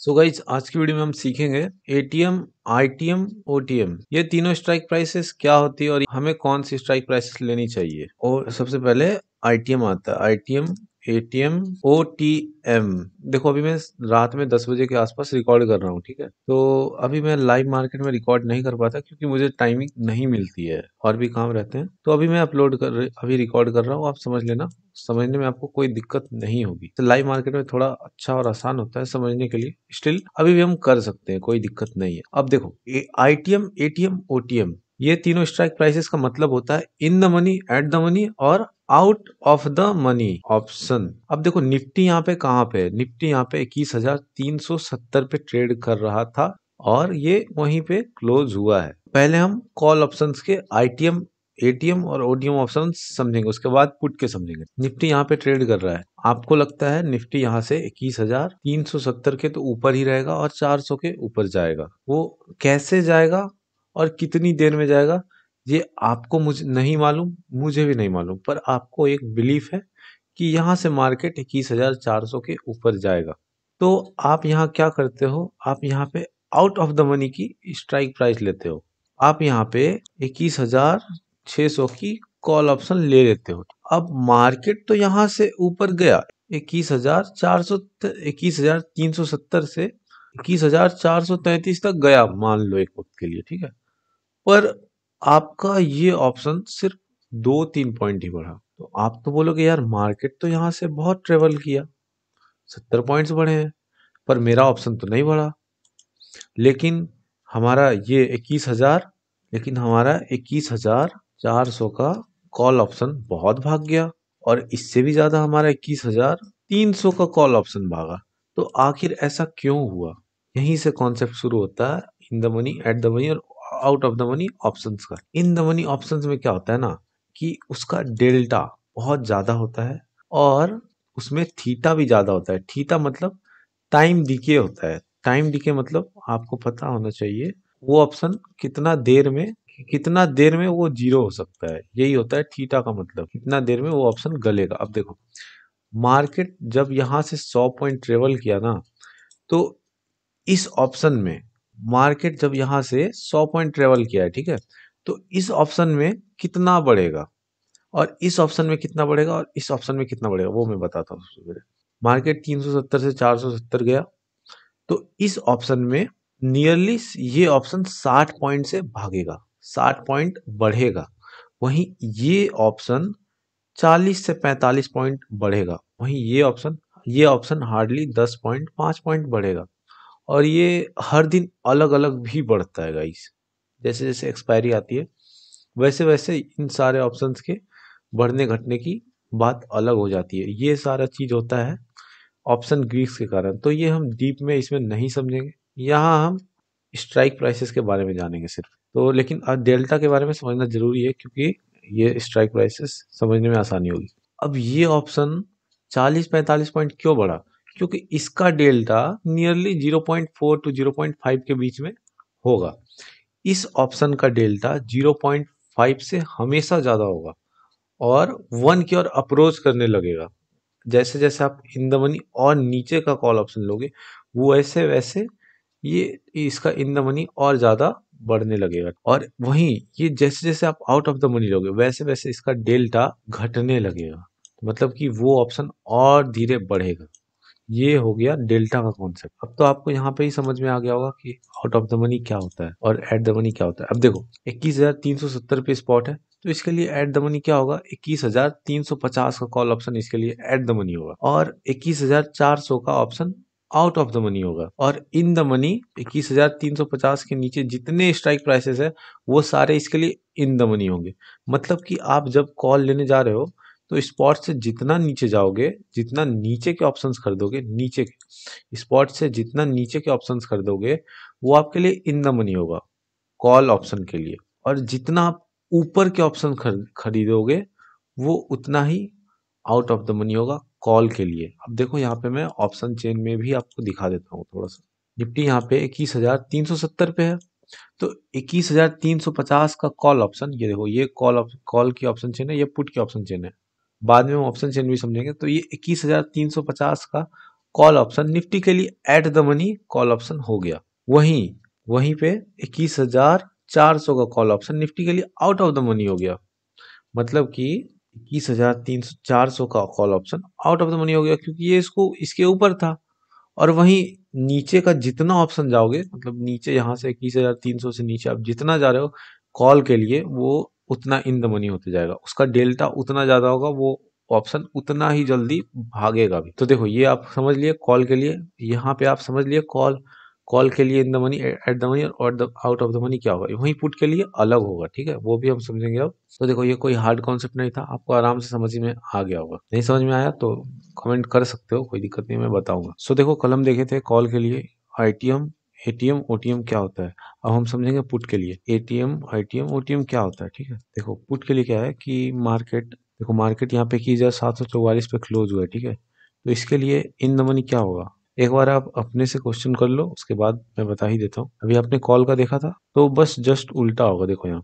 So guys आज की video में हम सीखेंगे एटीएम, आईटीएम, ओटीएम ये तीनों स्ट्राइक प्राइसेस क्या होती है और हमें कौन सी स्ट्राइक प्राइसेस लेनी चाहिए। और सबसे पहले आईटीएम आता है। ITM, ATM, OTM. देखो अभी मैं रात में 10 बजे के आसपास रिकॉर्ड कर रहा हूँ, ठीक है। तो अभी मैं लाइव मार्केट में रिकॉर्ड नहीं कर पाता क्योंकि मुझे टाइमिंग नहीं मिलती है और भी काम रहते हैं। तो अभी मैं अभी रिकॉर्ड कर रहा हूँ, आप समझ लेना। समझने में आपको कोई दिक्कत नहीं होगी। तो लाइव मार्केट में थोड़ा अच्छा और आसान होता है समझने के लिए, स्टिल अभी भी हम कर सकते हैं, कोई दिक्कत नहीं है। अब देखो आईटीएम, एटीएम, ओटीएम ये तीनों स्ट्राइक प्राइसेस का मतलब होता है in the money, at the money और out of the money option. अब देखो निफ्टी यहाँ पे कहाँ पे है? निफ्टी यहाँ पे 21,370 पे ट्रेड कर रहा था और ये वहीं पे क्लोज हुआ है। पहले हम कॉल ऑप्शंस के आईटीएम, एटीएम और ओटीएम ऑप्शन समझेंगे, उसके बाद पुट के समझेंगे। निफ्टी यहाँ पे ट्रेड कर रहा है, आपको लगता है निफ्टी यहाँ से 21,370 के तो ऊपर ही रहेगा और 400 के ऊपर जाएगा। वो कैसे जाएगा और कितनी देर में जाएगा ये आपको मुझे नहीं मालूम, मुझे भी नहीं मालूम, पर आपको एक बिलीफ है कि यहाँ से मार्केट 21,400 के ऊपर जाएगा। तो आप यहाँ क्या करते हो? आप यहाँ पे आउट ऑफ द मनी की स्ट्राइक प्राइस लेते हो। आप यहाँ पे 21,600 की कॉल ऑप्शन ले लेते हो। अब मार्केट तो यहाँ से ऊपर गया 21,400, 21,370 से 21,433 तक गया, मान लो एक वक्त के लिए, ठीक है। पर आपका ये ऑप्शन सिर्फ 2-3 पॉइंट ही बढ़ा। तो आप तो बोलोगे यार मार्केट तो यहाँ से बहुत ट्रेवल किया, 70 पॉइंट्स बढ़े हैं, पर मेरा ऑप्शन तो नहीं बढ़ा। लेकिन हमारा ये 21,000, लेकिन हमारा 21,400 का कॉल ऑप्शन बहुत भाग गया और इससे भी ज्यादा हमारा 21,300 का कॉल ऑप्शन भागा। तो आखिर ऐसा क्यों हुआ? यहीं से कॉन्सेप्ट शुरू होता है in the money, at the money और out of the money options का। इन द मनी ऑप्शंस में क्या होता है ना कि उसका डेल्टा बहुत ज्यादा होता है और उसमें थीटा भी ज्यादा होता है। थीटा मतलब टाइम डिके होता है। टाइम डिके मतलब आपको पता होना चाहिए वो ऑप्शन कितना देर में वो जीरो हो सकता है। यही होता है थीटा का मतलब, कितना देर में वो ऑप्शन गलेगा। अब देखो मार्केट जब यहां से 100 पॉइंट ट्रेवल किया ना, तो इस ऑप्शन में मार्केट जब यहां से 100 पॉइंट ट्रेवल किया है, ठीक है, तो इस ऑप्शन में कितना बढ़ेगा और इस ऑप्शन में कितना बढ़ेगा और इस ऑप्शन में कितना बढ़ेगा वो मैं बताता हूँ सबसे पहले। मार्केट 370 से 470 गया, तो इस ऑप्शन में नियरली ये ऑप्शन 60 पॉइंट से भागेगा, 60 पॉइंट बढ़ेगा। वहीं ये ऑप्शन 40 से 45 पॉइंट बढ़ेगा। वहीं ये ऑप्शन हार्डली 10 पॉइंट, 5 पॉइंट बढ़ेगा। और ये हर दिन अलग अलग भी बढ़ता है गाइस। जैसे जैसे एक्सपायरी आती है वैसे वैसे इन सारे ऑप्शंस के बढ़ने घटने की बात अलग हो जाती है। ये सारा चीज होता है ऑप्शन ग्रीक्स के कारण। तो ये हम डीप में इसमें नहीं समझेंगे, यहाँ हम स्ट्राइक प्राइसेस के बारे में जानेंगे सिर्फ। तो लेकिन डेल्टा के बारे में समझना जरूरी है क्योंकि ये स्ट्राइक प्राइसेस समझने में आसानी होगी। अब ये ऑप्शन 40-45 पॉइंट क्यों बढ़ा? क्योंकि इसका डेल्टा नियरली 0.4 टू 0.5 के बीच में होगा। इस ऑप्शन का डेल्टा 0.5 से हमेशा ज्यादा होगा और 1 की ओर अप्रोच करने लगेगा। जैसे जैसे आप इन द मनी और नीचे का कॉल ऑप्शन लोगे वो वैसे वैसे ये इसका इन द मनी और ज्यादा बढ़ने लगेगा। और वहीं ये जैसे जैसे आप आउट ऑफ द मनी लोगे वैसे वैसे इसका डेल्टा घटने लगेगा, मतलब कि वो ऑप्शन और धीरे बढ़ेगा। ये हो गया डेल्टा का कॉन्सेप्ट। अब तो आपको यहाँ पे ही समझ में आ गया होगा कि आउट ऑफ द मनी क्या होता है और एट द मनी क्या होता है। अब देखो 21,370 पे स्पॉट है, तो इसके लिए एट द मनी क्या होगा? 21,350 का कॉल ऑप्शन इसके लिए एट द मनी होगा और 21,400 का option out of the money होगा। और इन द मनी 21,350 के नीचे जितने स्ट्राइक प्राइसेस है वो सारे इसके लिए इन द मनी होंगे। मतलब कि आप जब कॉल लेने जा रहे हो तो स्पॉट से जितना नीचे जाओगे, जितना नीचे के ऑप्शंस खरीदोगे, नीचे के स्पॉट से जितना नीचे के ऑप्शंस खरीदोगे वो आपके लिए इन द मनी होगा कॉल ऑप्शन के लिए। और जितना आप ऊपर के ऑप्शन खरीदोगे वो उतना ही आउट ऑफ द मनी होगा कॉल के लिए। अब देखो यहाँ पे मैं ऑप्शन चेन में भी आपको दिखा देता हूँ थोड़ा सा। निफ्टी यहाँ पे 21,370 पे है, तो 21,350 का कॉल ऑप्शन, ये देखो ये कॉल की ऑप्शन चेन है, ये पुट की ऑप्शन चेन है। बाद में हम ऑप्शन चेन भी समझेंगे। तो ये 21,350 का कॉल ऑप्शन निफ्टी के लिए eight the money call option हो गया। वहीं वहीं पे 21,400 का कॉल ऑप्शन निफ्टी के लिए आउट ऑफ द मनी हो गया। मतलब कि 21,400 का call option out of the money हो गया, क्योंकि ये इसको इसके ऊपर था। और वहीं नीचे का जितना ऑप्शन जाओगे, मतलब नीचे यहाँ से 21,300 से नीचे आप जितना जा रहे हो कॉल के लिए, वो उतना इन द मनी होते जाएगा। उसका डेल्टा उतना ज्यादा होगा, वो ऑप्शन उतना ही जल्दी भागेगा भी। तो देखो, ये आप समझ लिए कॉल के लिए। यहाँ पे आप समझ लिए कॉल कॉल के लिए इन the money, at the money और आउट ऑफ द मनी क्या होगा। वहीं पुट के लिए अलग होगा, ठीक है, वो भी हम समझेंगे अब। तो देखो, ये कोई हार्ड कॉन्सेप्ट नहीं था, आपको आराम से समझ में आ गया होगा। नहीं समझ में आया तो कमेंट कर सकते हो, कोई दिक्कत नहीं, मैं बताऊंगा। सो देखो, कल हम देखे थे कॉल के लिए आईटीएम, एटीएम, ओटीएम क्या होता है। अब हम समझेंगे पुट के लिए एटीएम, आईटीएम, ओटीएम क्या होता है। ठीक है, देखो पुट के लिए क्या है कि मार्केट, देखो मार्केट यहाँ पे 21,744 पे क्लोज हुआ है। ठीक है, तो इसके लिए इन द मनी क्या होगा, एक बार आप अपने से क्वेश्चन कर लो, उसके बाद मैं बता ही देता हूँ। अभी आपने कॉल का देखा था, तो बस जस्ट उल्टा होगा। देखो यहाँ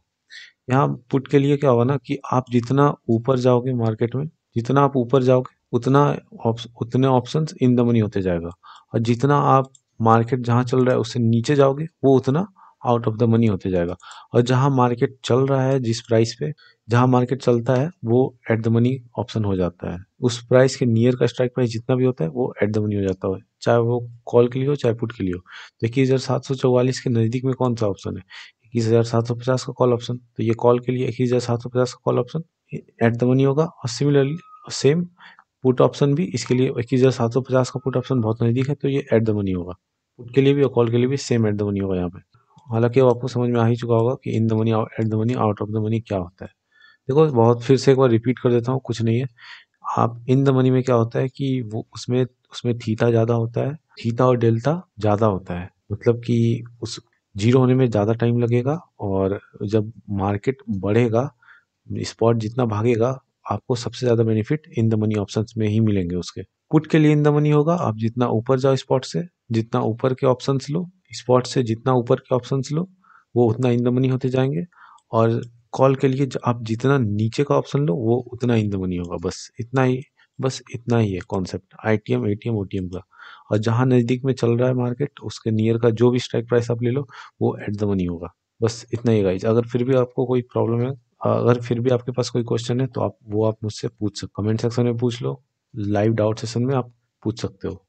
यहाँ पुट के लिए क्या होगा ना, कि आप जितना ऊपर जाओगे मार्केट में, जितना आप ऊपर जाओगे उतना उतने ऑप्शंस इन द मनी होते जाएगा। और जितना आप मार्केट जहाँ चल रहा है उससे नीचे जाओगे, वो उतना आउट ऑफ द मनी होते जाएगा। और जहाँ मार्केट चल रहा है, जिस प्राइस पे जहाँ मार्केट चलता है, वो एट द मनी ऑप्शन हो जाता है। उस प्राइस के नियर का स्ट्राइक प्राइस जितना भी होता है, वो एट द मनी हो जाता है, चाहे वो कॉल के लिए हो चाहे पुट के लिए हो। तो 21,744 के नजदीक में कौन सा ऑप्शन है, 21,750 का कॉल ऑप्शन। तो ये कॉल के लिए 21,750 का call option eight the money होगा। और सिमिलरली सेम पुट ऑप्शन भी, इसके लिए 21,750 का पुट ऑप्शन बहुत नजदीक है, तो ये एट द मनी होगा। पुट के लिए भी और कॉल के लिए भी सेम एट द मनी होगा यहाँ पे। हालांकि अब आपको समझ में आ ही चुका होगा कि इन the money, at the money, out of the money क्या होता है। देखो, बहुत फिर से एक बार रिपीट कर देता हूँ, कुछ नहीं है। आप इन द मनी में क्या होता है कि वो उसमें उसमें थीटा ज्यादा होता है, थीटा और डेल्टा ज्यादा होता है। मतलब कि उस जीरो होने में ज्यादा टाइम लगेगा, और जब मार्केट बढ़ेगा, स्पॉट जितना भागेगा, आपको सबसे ज्यादा benefit in the money options में ही मिलेंगे उसके। पुट के लिए इन द मनी होगा, आप जितना ऊपर जाओ स्पॉट से, जितना ऊपर के ऑप्शंस लो, स्पॉट से जितना ऊपर के ऑप्शंस लो, वो उतना इन द मनी होते जाएंगे। और कॉल के लिए आप जितना नीचे का ऑप्शन लो, वो उतना इन द मनी होगा। बस इतना ही, बस इतना ही है कॉन्सेप्ट आईटीएम, एटीएम, ओटीएम का। और जहां नजदीक में चल रहा है मार्केट, उसके नियर का जो भी स्ट्राइक प्राइस आप ले लो, वो एट द मनी होगा। बस इतना ही गाइज। अगर फिर भी आपको कोई प्रॉब्लम है, अगर फिर भी आपके पास कोई क्वेश्चन है, तो आप मुझसे पूछ सकते, कमेंट सेक्शन में पूछ लो, लाइव डाउट सेशन में आप पूछ सकते हो।